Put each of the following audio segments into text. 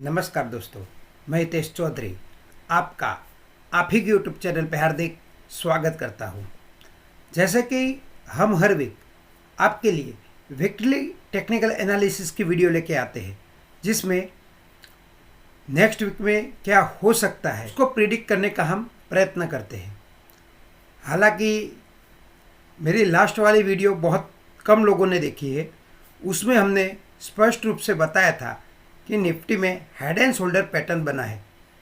नमस्कार दोस्तों, मैं हितेश चौधरी आपका आप ही के यूट्यूब चैनल पर हार्दिक स्वागत करता हूं। जैसे कि हम हर वीक आपके लिए वीकली टेक्निकल एनालिसिस की वीडियो लेके आते हैं, जिसमें नेक्स्ट वीक में क्या हो सकता है उसको प्रिडिक्ट करने का हम प्रयत्न करते हैं। हालांकि मेरी लास्ट वाली वीडियो बहुत कम लोगों ने देखी है। उसमें हमने स्पष्ट रूप से बताया था कि निफ्टी में हेड एंड शोल्डर पैटर्न बना है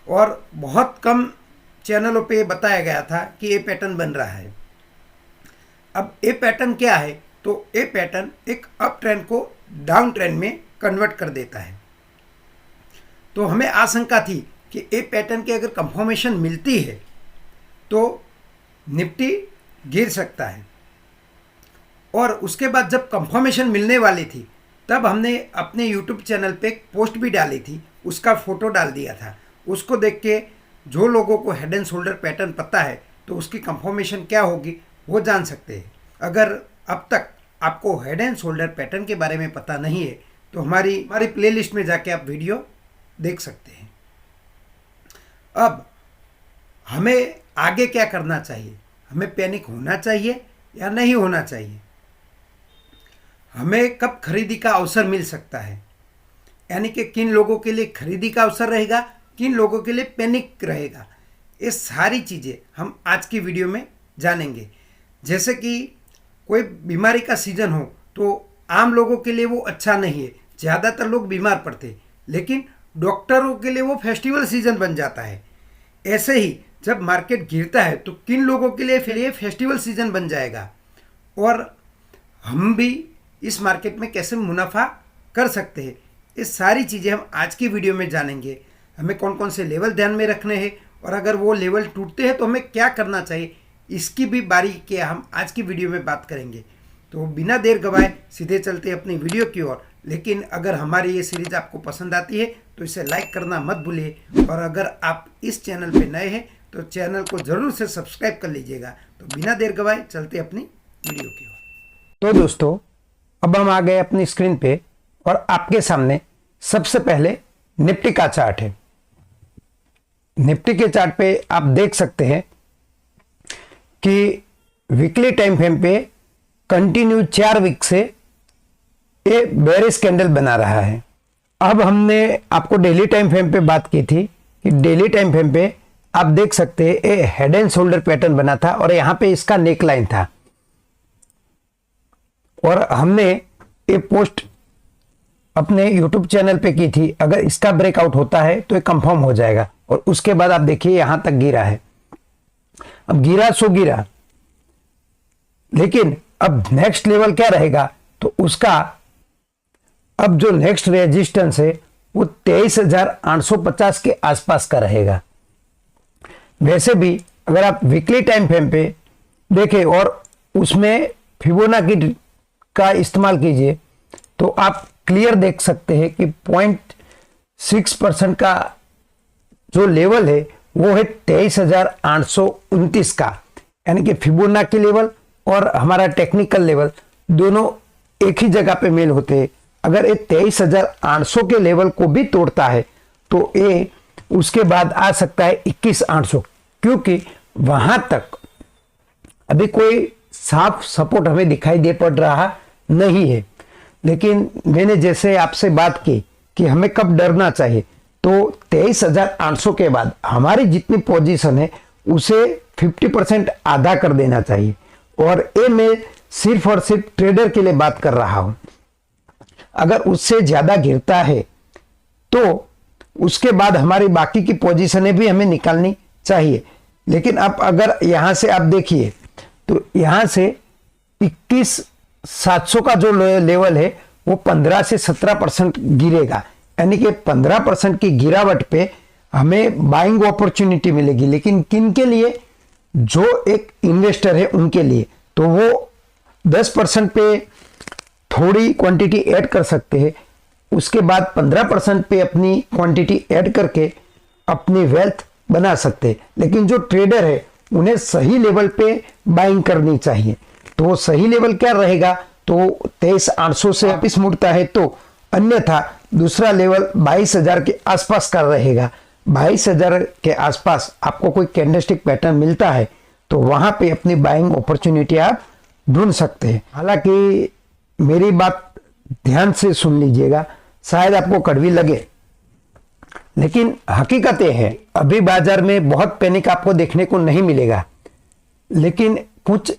और बहुत कम चैनलों पे बताया गया था कि ये पैटर्न बन रहा है। अब ये पैटर्न क्या है, तो ये पैटर्न एक अप ट्रेंड को डाउन ट्रेंड में कन्वर्ट कर देता है। तो हमें आशंका थी कि ये पैटर्न की अगर कंफर्मेशन मिलती है तो निफ्टी गिर सकता है, और उसके बाद जब कंफर्मेशन मिलने वाली थी तब हमने अपने YouTube चैनल पे एक पोस्ट भी डाली थी, उसका फ़ोटो डाल दिया था। उसको देख के जो लोगों को हेड एंड शोल्डर पैटर्न पता है तो उसकी कंफर्मेशन क्या होगी वो जान सकते हैं। अगर अब तक आपको हेड एंड शोल्डर पैटर्न के बारे में पता नहीं है तो हमारी प्लेलिस्ट में जाके आप वीडियो देख सकते हैं। अब हमें आगे क्या करना चाहिए, हमें पैनिक होना चाहिए या नहीं होना चाहिए, हमें कब खरीदी का अवसर मिल सकता है, यानी कि किन लोगों के लिए खरीदी का अवसर रहेगा, किन लोगों के लिए पैनिक रहेगा, ये सारी चीज़ें हम आज की वीडियो में जानेंगे। जैसे कि कोई बीमारी का सीज़न हो तो आम लोगों के लिए वो अच्छा नहीं है, ज़्यादातर लोग बीमार पड़ते, लेकिन डॉक्टरों के लिए वो फेस्टिवल सीज़न बन जाता है। ऐसे ही जब मार्केट गिरता है तो किन लोगों के लिए फिर ये फेस्टिवल सीज़न बन जाएगा, और हम भी इस मार्केट में कैसे मुनाफा कर सकते हैं, ये सारी चीज़ें हम आज की वीडियो में जानेंगे। हमें कौन कौन से लेवल ध्यान में रखने हैं और अगर वो लेवल टूटते हैं तो हमें क्या करना चाहिए, इसकी भी बारीकी हम आज की वीडियो में बात करेंगे। तो बिना देर गवाए सीधे चलते हैं अपनी वीडियो की ओर। लेकिन अगर हमारी ये सीरीज़ आपको पसंद आती है तो इसे लाइक करना मत भूलिए, और अगर आप इस चैनल पर नए हैं तो चैनल को ज़रूर से सब्सक्राइब कर लीजिएगा। तो बिना देर गवाए चलते अपनी वीडियो की ओर। तो दोस्तों, अब हम आ गए अपनी स्क्रीन पे और आपके सामने सबसे पहले निफ्टी का चार्ट है। निफ्टी के चार्ट पे आप देख सकते हैं कि वीकली टाइम फ्रेम पे कंटिन्यू 4 वीक से ये बेरिश कैंडल बना रहा है। अब हमने आपको डेली टाइम फ्रेम पे बात की थी कि डेली टाइम फ्रेम पे आप देख सकते हैं ये हेड एंड शोल्डर पैटर्न बना था और यहाँ पे इसका नेक लाइन था, और हमने ये पोस्ट अपने YouTube चैनल पे की थी। अगर इसका ब्रेकआउट होता है तो ये कंफर्म हो जाएगा, और उसके बाद आप देखिए यहां तक गिरा है। अब गिरा सो गिरा, लेकिन अब नेक्स्ट लेवल क्या रहेगा, तो उसका अब जो नेक्स्ट रेजिस्टेंस है वो 23,850 के आसपास का रहेगा। वैसे भी अगर आप वीकली टाइम फ्रेम पे देखें और उसमें फिबोनाची का इस्तेमाल कीजिए तो आप क्लियर देख सकते हैं कि 0.6% का जो लेवल है वो है 23,829 का, यानी कि फिबोनाची लेवल और हमारा टेक्निकल लेवल दोनों एक ही जगह पे मेल होते हैं। अगर ये 23,800 के लेवल को भी तोड़ता है तो ये उसके बाद आ सकता है 21,800, क्योंकि वहां तक अभी कोई साफ सपोर्ट हमें दिखाई दे पड़ रहा नहीं है। लेकिन मैंने जैसे आपसे बात की कि हमें कब डरना चाहिए, तो 23,800 के बाद हमारी जितनी पोजीशन है उसे 50% आधा कर देना चाहिए, और ये मैं सिर्फ और सिर्फ ट्रेडर के लिए बात कर रहा हूं। अगर उससे ज्यादा गिरता है तो उसके बाद हमारी बाकी की पोजीशनें भी हमें निकालनी चाहिए। लेकिन अब अगर यहां से आप देखिए तो यहां से 21,700 का जो लेवल है वो 15 से 17% गिरेगा, यानी कि 15% की गिरावट पे हमें बाइंग अपॉर्चुनिटी मिलेगी। लेकिन किन के लिए, जो एक इन्वेस्टर है उनके लिए, तो वो 10% पे थोड़ी क्वांटिटी ऐड कर सकते हैं, उसके बाद 15% पे अपनी क्वांटिटी ऐड करके अपनी वेल्थ बना सकते हैं। लेकिन जो ट्रेडर है उन्हें सही लेवल पे बाइंग करनी चाहिए। तो सही लेवल क्या रहेगा, तो 23,800 से वापिस मुड़ता है तो अन्यथा दूसरा लेवल 22,000 के आसपास का रहेगा। 22,000 के आसपास आपको कोई कैंडलस्टिक पैटर्न मिलता है तो वहां पे अपनी बाइंग अपॉर्चुनिटी आप ढूंढ सकते हैं। हालांकि मेरी बात ध्यान से सुन लीजिएगा, शायद आपको कड़वी लगे, लेकिन हकीकत यह है अभी बाजार में बहुत पैनिक आपको देखने को नहीं मिलेगा, लेकिन कुछ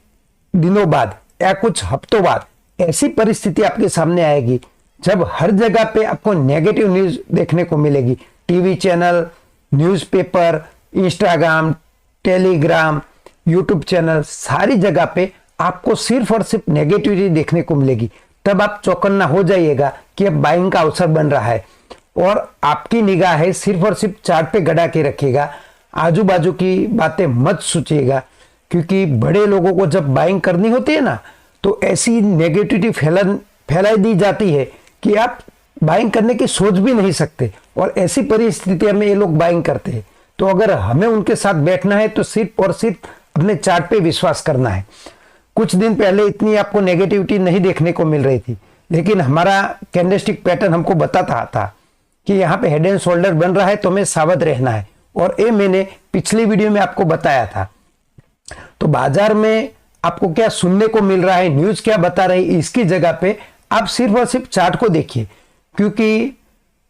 दिनों बाद या कुछ हफ्तों बाद ऐसी परिस्थिति आपके सामने आएगी जब हर जगह पे आपको नेगेटिव न्यूज देखने को मिलेगी। TV channel, newspaper, Instagram, Telegram, YouTube channel, सारी जगह पे आपको सिर्फ और सिर्फ नेगेटिविटी देखने को मिलेगी। तब आप चौकन्ना हो जाइएगा कि अब बाइंग का अवसर बन रहा है और आपकी निगाह है सिर्फ और सिर्फ चार्ट पे गड़ा के रखिएगा। आजू बाजू की बातें मत सोचिएगा, क्योंकि बड़े लोगों को जब बाइंग करनी होती है ना तो ऐसी नेगेटिविटी फैलाई दी जाती है कि आप बाइंग करने की सोच भी नहीं सकते, और ऐसी परिस्थितियों में ये लोग बाइंग करते हैं। तो अगर हमें उनके साथ बैठना है तो सिर्फ और सिर्फ अपने चार्ट पे विश्वास करना है। कुछ दिन पहले इतनी आपको नेगेटिविटी नहीं देखने को मिल रही थी, लेकिन हमारा कैंडलस्टिक पैटर्न हमको बताता था कि यहाँ पे हेड एंड शोल्डर बन रहा है तो हमें सावध रहना है, और ये मैंने पिछली वीडियो में आपको बताया था। तो बाजार में आपको क्या सुनने को मिल रहा है, न्यूज क्या बता रही है, इसकी जगह पे आप सिर्फ और सिर्फ चार्ट को देखिए, क्योंकि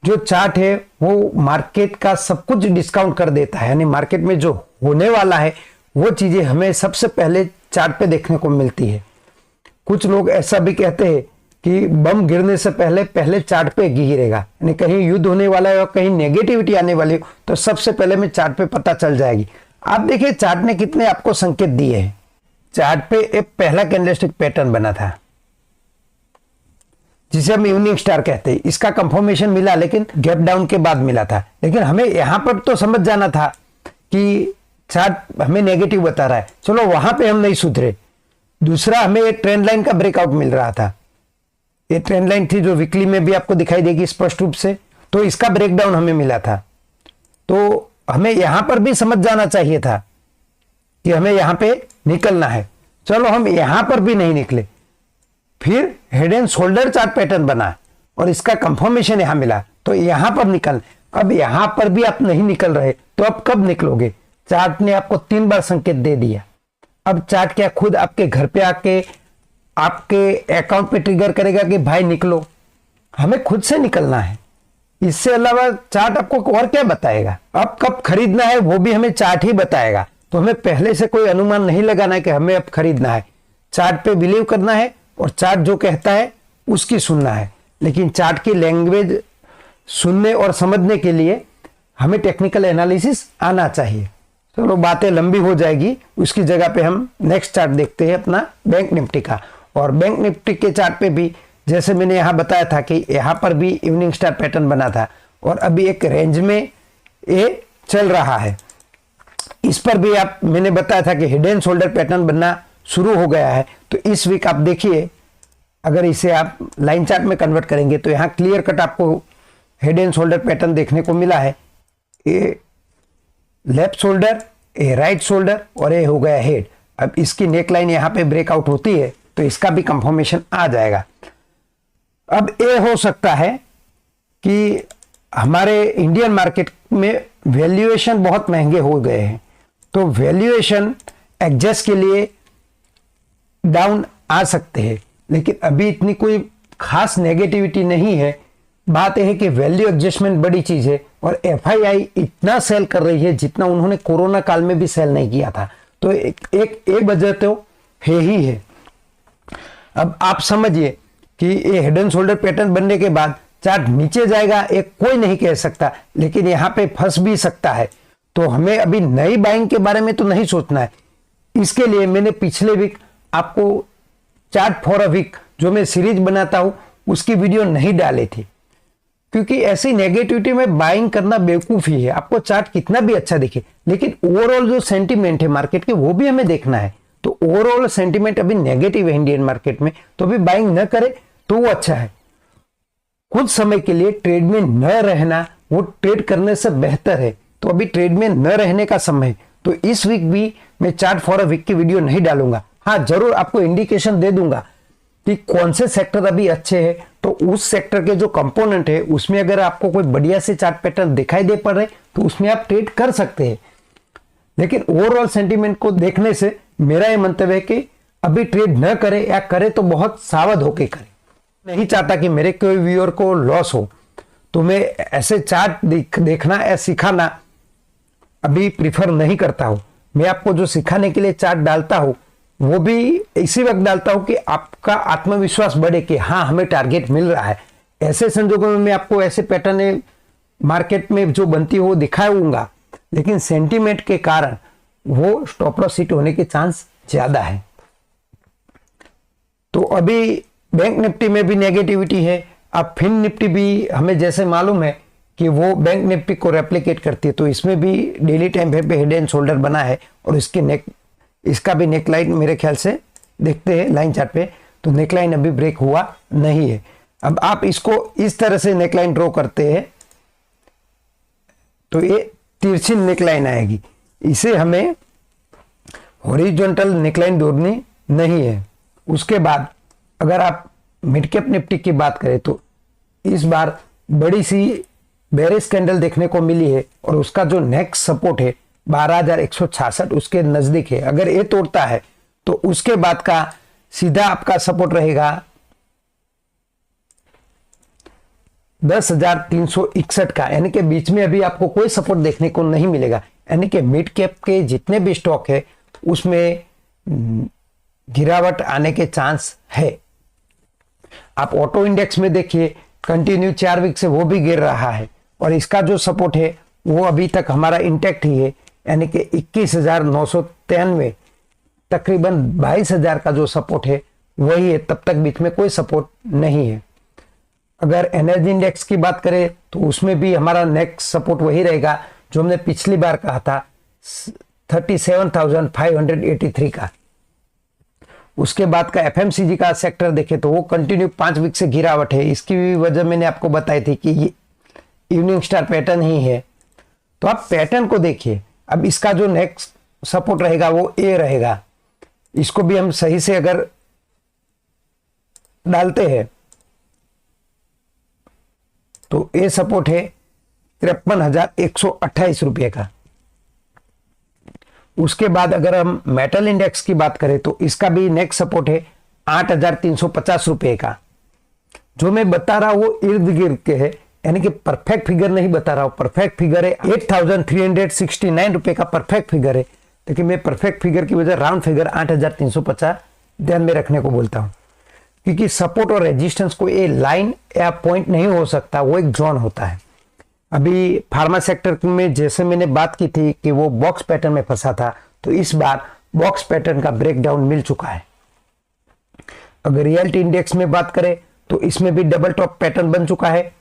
जो चार्ट है वो मार्केट का सब कुछ डिस्काउंट कर देता है। यानी मार्केट में जो होने वाला है वो चीजें हमें सबसे पहले चार्ट पे देखने को मिलती है। कुछ लोग ऐसा भी कहते हैं कि बम गिरने से पहले चार्ट पे गिरेगा, यानी कहीं युद्ध होने वाला है और कहीं नेगेटिविटी आने वाली हो तो सबसे पहले में चार्ट पे पता चल जाएगी। आप देखिए चार्ट ने कितने आपको संकेत दिए हैं। चार्ट पे एक पहला कैंडलस्टिक पैटर्न बना था जिसे हम इवनिंग स्टार कहते हैं। इसका कंफर्मेशन मिला, लेकिन गैप डाउन के बाद मिला था। लेकिन हमें यहां पर तो समझ जाना था कि चार्ट हमें नेगेटिव बता रहा है, चलो वहां पे हम नहीं सुधरे। दूसरा, हमें एक ट्रेंड लाइन का ब्रेकआउट मिल रहा था। ये ट्रेंड लाइन थी जो वीकली में भी आपको दिखाई देगी स्पष्ट रूप से, तो इसका ब्रेकडाउन हमें मिला था। तो हमें यहां पर भी समझ जाना चाहिए था कि हमें यहां पे निकलना है। चलो हम यहां पर भी नहीं निकले, फिर head and shoulder chart pattern बना और इसका कंफर्मेशन यहां मिला, तो यहां पर निकल। अब यहां पर भी आप नहीं निकल रहे तो अब कब निकलोगे? चार्ट ने आपको 3 बार संकेत दे दिया। अब चार्ट क्या खुद आपके घर पे आके आपके अकाउंट पे ट्रिगर करेगा कि भाई निकलो? हमें खुद से निकलना है। इससे अलावा चार्ट आपको और क्या बताएगा? अब कब खरीदना है वो भी हमें चार्ट ही बताएगा। तो हमें पहले से कोई अनुमान नहीं लगाना है कि हमें अब खरीदना है। चार्ट पे बिलीव करना है और चार्ट जो कहता है उसकी सुनना है। लेकिन चार्ट की लैंग्वेज सुनने और समझने के लिए हमें टेक्निकल एनालिसिस आना चाहिए। चलो बातें लंबी हो जाएगी, उसकी जगह पे हम नेक्स्ट चार्ट देखते हैं अपना बैंक निफ्टी का। और बैंक निफ्टी के चार्ट पे भी जैसे मैंने यहाँ बताया था कि यहाँ पर भी इवनिंग स्टार पैटर्न बना था और अभी एक रेंज में ये चल रहा है। इस पर भी मैंने बताया था कि हेड एंड शोल्डर पैटर्न बनना शुरू हो गया है। तो इस वीक आप देखिए, अगर इसे आप लाइन चार्ट में कन्वर्ट करेंगे तो यहाँ क्लियर कट आपको हेड एंड शोल्डर पैटर्न देखने को मिला है। ये लेफ्ट शोल्डर, ये राइट शोल्डर और ये हो गया हेड। अब इसकी नेक लाइन यहाँ पे ब्रेकआउट होती है तो इसका भी कंफर्मेशन आ जाएगा। अब ये हो सकता है कि हमारे इंडियन मार्केट में वैल्यूएशन बहुत महंगे हो गए हैं, तो वैल्यूएशन एडजस्ट के लिए डाउन आ सकते हैं, लेकिन अभी इतनी कोई खास नेगेटिविटी नहीं है। बात यह है कि वैल्यू एडजस्टमेंट बड़ी चीज है और एफआईआई इतना सेल कर रही है जितना उन्होंने कोरोना काल में भी सेल नहीं किया था। तो एक वजह तो है ही है। अब आप समझिए कि ये हेड एंड शोल्डर पैटर्न बनने के बाद चार्ट नीचे जाएगा, एक कोई नहीं कह सकता, लेकिन यहाँ पे फंस भी सकता है। तो हमें अभी नई बाइंग के बारे में तो नहीं सोचना है। इसके लिए मैंने पिछले वीक आपको चार्ट फॉर अ वीक जो मैं सीरीज बनाता हूं उसकी वीडियो नहीं डाली थी, क्योंकि ऐसी नेगेटिविटी में बाइंग करना बेवकूफी है। आपको चार्ट कितना भी अच्छा दिखे, लेकिन ओवरऑल जो सेंटीमेंट है मार्केट के वो भी हमें देखना है। तो ओवरऑल सेंटीमेंट अभी नेगेटिव है इंडियन मार्केट में, तो अभी बाइंग न करे तो वो अच्छा है। कुछ समय के लिए ट्रेड में न रहना वो ट्रेड करने से बेहतर है। तो अभी ट्रेड में न रहने का समय, तो इस वीक भी मैं चार्ट फॉर अ वीक की वीडियो नहीं डालूंगा। हाँ, जरूर आपको इंडिकेशन दे दूंगा कि कौन से सेक्टर अभी अच्छे हैं, तो उस सेक्टर के जो कंपोनेंट है उसमें अगर आपको कोई बढ़िया से चार्ट पैटर्न दिखाई दे पड़ रहे तो उसमें आप ट्रेड कर सकते हैं। लेकिन ओवरऑल सेंटीमेंट को देखने से मेरा यह मंतव्य है कि अभी ट्रेड न करे, या करे तो बहुत सावध होकर करे। नहीं चाहता कि मेरे कोई व्यूअर को लॉस हो, तो मैं ऐसे चार्ट देखना या सिखाना अभी प्रिफर नहीं करता हूं। मैं आपको जो सिखाने के लिए चार्ट डालता हूं वो भी इसी वक्त डालता हूं कि आपका आत्मविश्वास बढ़े कि हाँ हमें टारगेट मिल रहा है। ऐसे संजोगों में मैं आपको ऐसे पैटर्न मार्केट में जो बनती हो वो दिखाऊंगा, लेकिन सेंटीमेंट के कारण वो स्टॉप लॉस हिट होने के चांस ज्यादा है। तो अभी बैंक निफ्टी में भी नेगेटिविटी है। अब फिन निफ्टी भी हमें जैसे मालूम है कि वो बैंक निफ्टी को रेप्लिकेट करती है, तो इसमें भी डेली टाइम फ्रेम पे हेड एंड शोल्डर बना है और इसका भी नेक लाइन मेरे ख्याल से देखते हैं लाइन चार्ट पे, तो नेक लाइन अभी ब्रेक हुआ नहीं है। अब आप इसको इस तरह से नेक लाइन ड्रॉ करते हैं तो ये तिरछी नेक लाइन आएगी। इसे हमें हॉरिजॉन्टल नेक लाइन दौड़नी नहीं है। उसके बाद अगर आप मिड कैप निफ्टी की बात करें तो इस बार बड़ी सी बेरिश कैंडल देखने को मिली है और उसका जो नेक्स्ट सपोर्ट है 12,166 उसके नजदीक है। अगर ये तोड़ता है तो उसके बाद का सीधा आपका सपोर्ट रहेगा 10,361 का, यानी कि बीच में अभी आपको कोई सपोर्ट देखने को नहीं मिलेगा। यानी कि मिड कैप के जितने भी स्टॉक है उसमें गिरावट आने के चांस है। आप ऑटो इंडेक्स में देखिए कंटिन्यू 4 वीक से वो भी गिर रहा है और इसका जो सपोर्ट है वो अभी तक हमारा इंटैक्ट ही है, यानी कि 21,993, तकरीबन 22,000 का जो सपोर्ट है वही है। तब तक बीच में कोई सपोर्ट नहीं है। अगर एनर्जी इंडेक्स की बात करें तो उसमें भी हमारा नेक्स्ट सपोर्ट वही रहेगा जो हमने पिछली बार कहा था 37,583 का। उसके बाद का एफएमसीजी का सेक्टर देखें तो वो कंटिन्यू 5 वीक से गिरावट है। इसकी भी वजह मैंने आपको बताई थी कि ये इवनिंग स्टार पैटर्न ही है। तो आप पैटर्न को देखिए। अब इसका जो नेक्स्ट सपोर्ट रहेगा वो ए रहेगा। इसको भी हम सही से अगर डालते हैं तो ए सपोर्ट है 53,128 रुपये का। उसके बाद अगर हम मेटल इंडेक्स की बात करें तो इसका भी नेक्स्ट सपोर्ट है 8,350 रुपये का। जो मैं बता रहा हूं वो इर्द गिर्द के है, यानी कि परफेक्ट फिगर नहीं बता रहा हूं। परफेक्ट फिगर है 8,369 रुपये का परफेक्ट फिगर है, लेकिन मैं परफेक्ट फिगर की वजह राउंड फिगर 8,350 ध्यान में रखने को बोलता हूं, क्योंकि सपोर्ट और रेजिस्टेंस को ये लाइन या पॉइंट नहीं हो सकता, वो एक जोन होता है। अभी फार्मा सेक्टर में जैसे मैंने बात की थी कि वो बॉक्स पैटर्न में फंसा था, तो इस बार बॉक्स पैटर्न का ब्रेकडाउन मिल चुका है। अगर रियलिटी इंडेक्स में बात करें तो इसमें भी डबल टॉप पैटर्न बन चुका है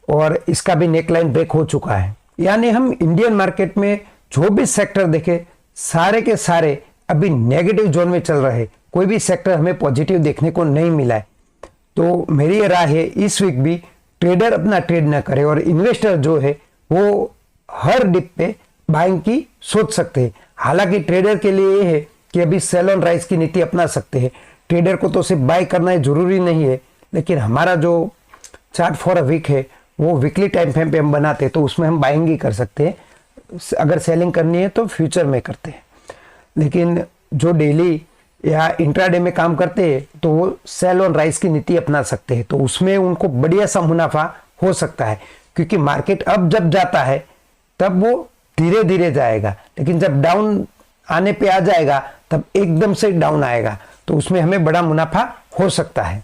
और इसका भी नेकलाइन ब्रेक हो चुका है। यानी हम इंडियन मार्केट में जो भी सेक्टर देखे सारे के सारे अभी नेगेटिव जोन में चल रहे हैं। कोई भी सेक्टर हमें पॉजिटिव देखने को नहीं मिला है। तो मेरी ये राय है इस वीक भी ट्रेडर अपना ट्रेड ना करे और इन्वेस्टर जो है वो हर डिप पे बाइंग की सोच सकते हैं। हालांकि ट्रेडर के लिए ये है कि अभी सेल ऑन राइज की नीति अपना सकते हैं। ट्रेडर को तो सिर्फ बाय करना है जरूरी नहीं है, लेकिन हमारा जो चार्ट फॉर अ वीक है वो वीकली टाइम फ्रेम पे हम बनाते हैं, तो उसमें हम बाइंग ही कर सकते हैं। अगर सेलिंग करनी है तो फ्यूचर में करते हैं, लेकिन जो डेली या इंट्राडे में काम करते हैं तो वो सेल ऑन राइज की नीति अपना सकते हैं, तो उसमें उनको बढ़िया सा मुनाफा हो सकता है। क्योंकि मार्केट अब जब जाता है तब वो धीरे धीरे जाएगा, लेकिन जब डाउन आने पे आ जाएगा तब एकदम से डाउन आएगा, तो उसमें हमें बड़ा मुनाफा हो सकता है।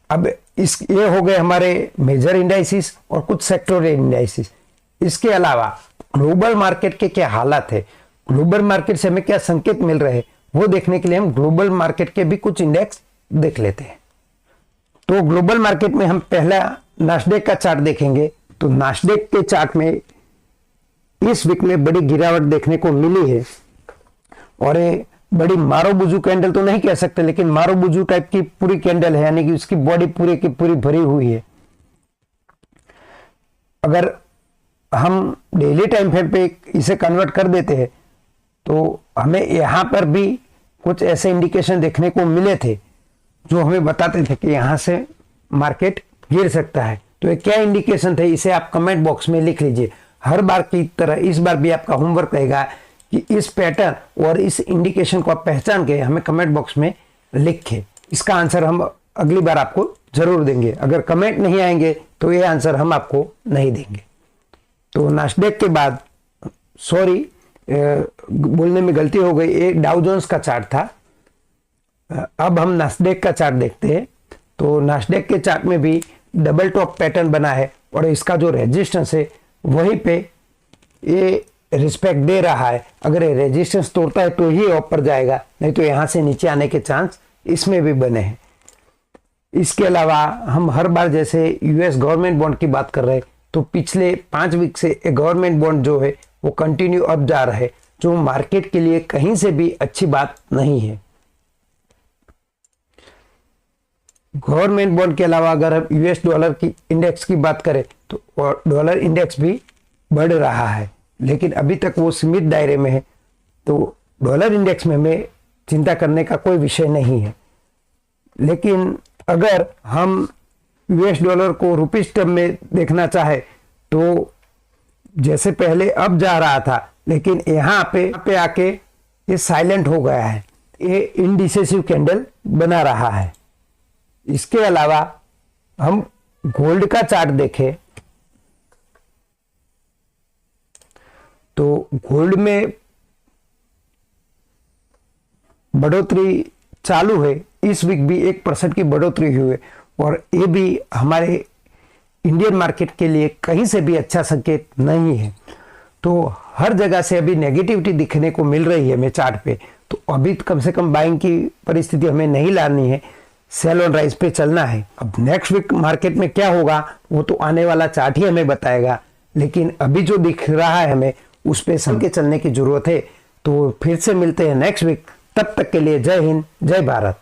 अब ये हो गए हमारे मेजर इंडाइसिस और कुछ सेक्टोरियल इंडाइसिस। इसके अलावा ग्लोबल मार्केट के क्या हालात है, ग्लोबल मार्केट से हमें क्या संकेत मिल रहे हैं, वो देखने के लिए हम ग्लोबल मार्केट के भी कुछ इंडेक्स देख लेते हैं। तो ग्लोबल मार्केट में हम पहला नास्डेक का चार्ट देखेंगे। तो नास्डेक के चार्ट में इस वीक में बड़ी गिरावट देखने को मिली है और ये बड़ी मारो बुजू कैंडल तो नहीं कह सकते, लेकिन मारो बुजू टाइप की पूरी कैंडल है, यानी कि उसकी बॉडी पूरी की पूरी भरी हुई है। अगर हम डेली टाइम फ्रेम पे इसे कन्वर्ट कर देते हैं तो हमें यहां पर भी कुछ ऐसे इंडिकेशन देखने को मिले थे। जो हमें बताते थे कि यहाँ से मार्केट गिर सकता है। तो ये क्या इंडिकेशन थे, इसे आप कमेंट बॉक्स में लिख लीजिए। हर बार की तरह इस बार भी आपका होमवर्क रहेगा कि इस पैटर्न और इस इंडिकेशन को आप पहचान के हमें कमेंट बॉक्स में लिखें। इसका आंसर हम अगली बार आपको जरूर देंगे। अगर कमेंट नहीं आएंगे तो ये आंसर हम आपको नहीं देंगे। तो नास्डेक के बाद, सॉरी बोलने में गलती हो गई, ये डाउ जोन्स का चार्ट था। अब हम नास्डेक का चार्ट देखते हैं। तो नास्डेक के चार्ट में भी डबल टॉप पैटर्न बना है और इसका जो रेजिस्टेंस है वहीं पे ये रिस्पेक्ट दे रहा है। अगर ये रेजिस्टेंस तोड़ता है तो ही ऊपर जाएगा, नहीं तो यहाँ से नीचे आने के चांस इसमें भी बने हैं। इसके अलावा हम हर बार जैसे यूएस गवर्नमेंट बॉन्ड की बात कर रहे हैं, तो पिछले 5 वीक से गवर्नमेंट बॉन्ड जो है वो कंटिन्यू अप जा रहा है, जो मार्केट के लिए कहीं से भी अच्छी बात नहीं है। गवर्नमेंट बॉन्ड के अलावा अगर हम यूएस डॉलर की इंडेक्स की बात करें तो डॉलर इंडेक्स भी बढ़ रहा है, लेकिन अभी तक वो सीमित दायरे में है। तो डॉलर इंडेक्स में हमें चिंता करने का कोई विषय नहीं है। लेकिन अगर हम यूएस डॉलर को रुपीज टर्म में देखना चाहे तो जैसे पहले अब जा रहा था, लेकिन यहाँ पे आके ये साइलेंट हो गया है, ये इनडिसेसिव कैंडल बना रहा है। इसके अलावा हम गोल्ड का चार्ट देखें तो गोल्ड में बढ़ोतरी चालू है। इस वीक भी 1% की बढ़ोतरी हुई है और ये भी हमारे इंडियन मार्केट के लिए कहीं से भी अच्छा संकेत नहीं है। तो हर जगह से अभी नेगेटिविटी दिखने को मिल रही है हमें चार्ट पे। तो अभी कम से कम बाइंग की परिस्थिति हमें नहीं लानी है, सेल ऑन राइज पे चलना है। अब नेक्स्ट वीक मार्केट में क्या होगा वो तो आने वाला चार्ट ही हमें बताएगा, लेकिन अभी जो दिख रहा है हमें उस पे संकेत चलने की जरूरत है। तो फिर से मिलते हैं नेक्स्ट वीक, तब तक के लिए जय हिंद, जय भारत।